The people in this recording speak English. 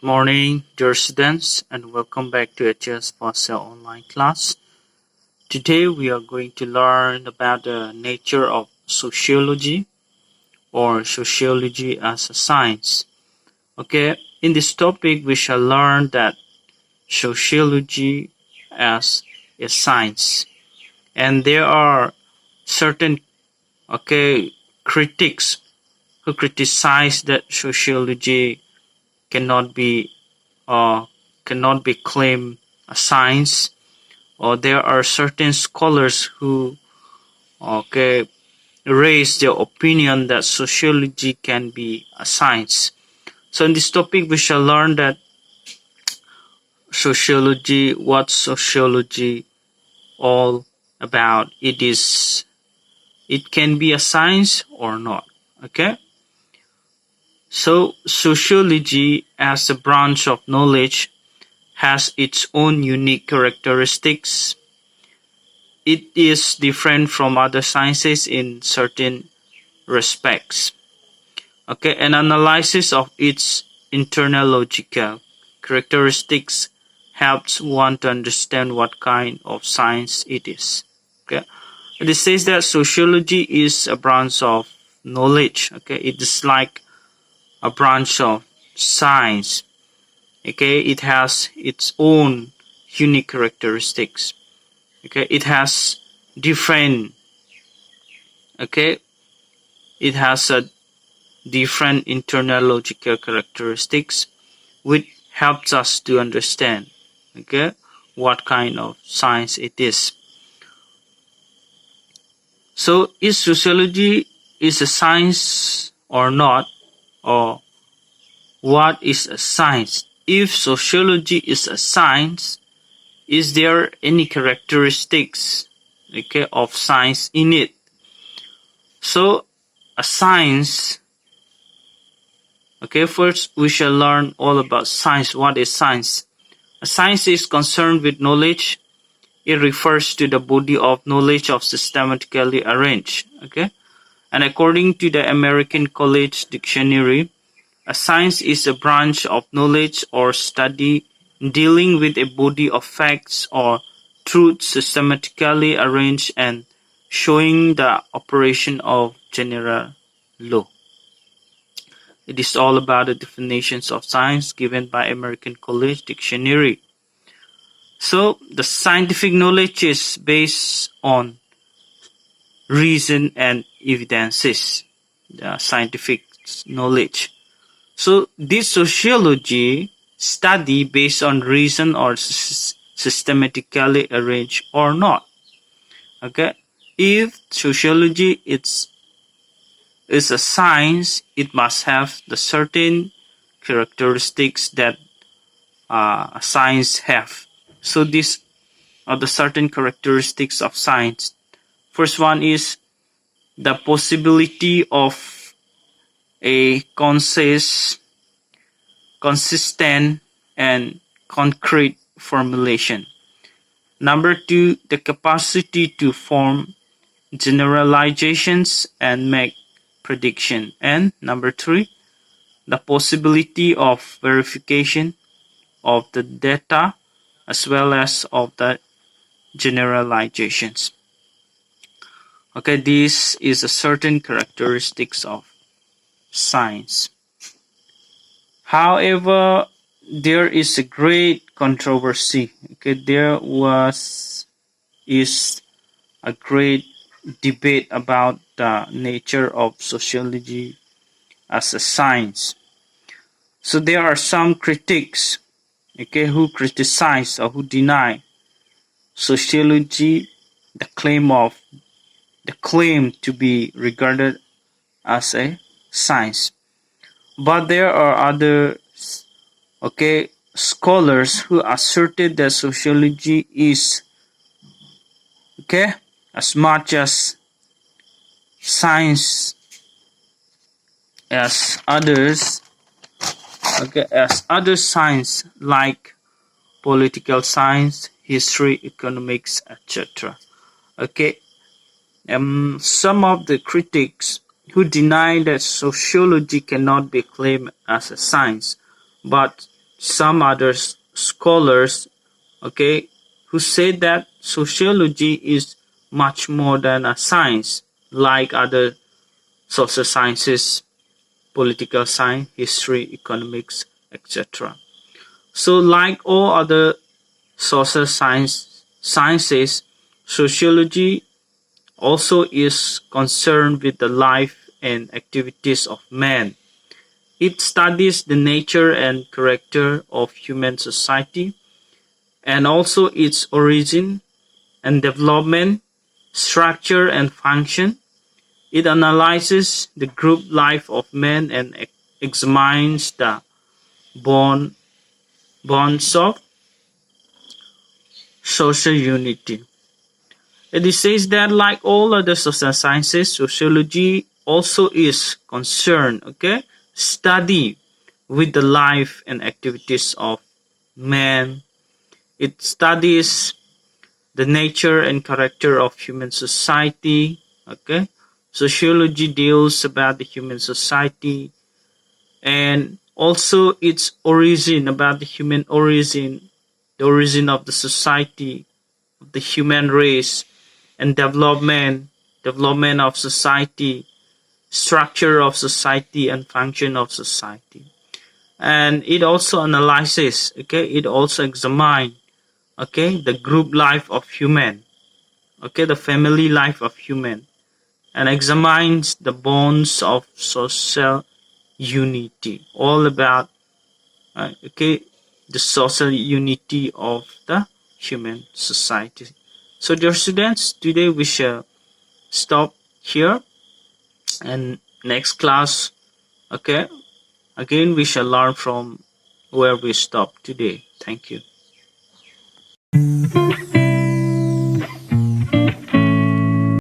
morning, dear students, and welcome back to HS Fossil online class. Today we are going to learn about the nature of sociology or sociology as a science. Okay, in this topic we shall learn that sociology as a science, and there are certain critics who criticize that sociology cannot be claimed a science, or there are certain scholars who raise their opinion that sociology can be a science. So in this topic we shall learn that what sociology all about. It can be a science or not. Okay, so sociology as a branch of knowledge has its own unique characteristics. It is different from other sciences in certain respects. Okay, an analysis of its internal logical characteristics helps one to understand what kind of science it is. Okay, it says that sociology is a branch of knowledge. Okay, it is like a branch of science. Okay, it has its own unique characteristics. Okay, it has different it has a different internal logical characteristics which helps us to understand what kind of science it is. So is sociology is a science or not, or what is a science? If sociology is a science, is there any characteristics of science in it? So a science, first we shall learn all about science. What is science? A science is concerned with knowledge. It refers to the body of knowledge of systematically arranged. And according to the American College Dictionary, a science is a branch of knowledge or study dealing with a body of facts or truths systematically arranged and showing the operation of general law. It is all about the definitions of science given by American College Dictionary. So the scientific knowledge is based on reason and evidences, the scientific knowledge. So this sociology study based on reason or systematically arranged or not. If sociology is a science, it must have the certain characteristics that a science have. So these are the certain characteristics of science. First one is the possibility of a consistent and concrete formulation. Number two, the capacity to form generalizations and make prediction. And number three, the possibility of verification of the data as well as of the generalizations. This is a certain characteristics of science. However, there is a great controversy. There is a great debate about the nature of sociology as a science. So there are some critics who criticize or who deny sociology, the claim to be regarded as a science. But there are other scholars who asserted that sociology is as much as science as others as other science like political science, history, economics, etc. Some of the critics who deny that sociology cannot be claimed as a science, but some other scholars, okay, who say that sociology is much more than a science like other social sciences, political science, history, economics, etc. So like all other social sciences, sociology also is concerned with the life and activities of man. It studies the nature and character of human society and also its origin and development, structure and function. It analyzes the group life of man and examines the bond, bonds of social unity. It says that like all other social sciences, sociology also is concerned, okay, study with the life and activities of man. It studies the nature and character of human society, okay. Sociology deals about the human society and also its origin, about the human origin, the origin of the society, of the human race, and development of society, structure of society and function of society. And it also analyzes, okay, it also examines, okay, the group life of human, okay, the family life of human, and examines the bonds of social unity, all about okay, the social unity of the human society. So dear students, today we shall stop here, and next class, okay, again we shall learn from where we stopped today. Thank you.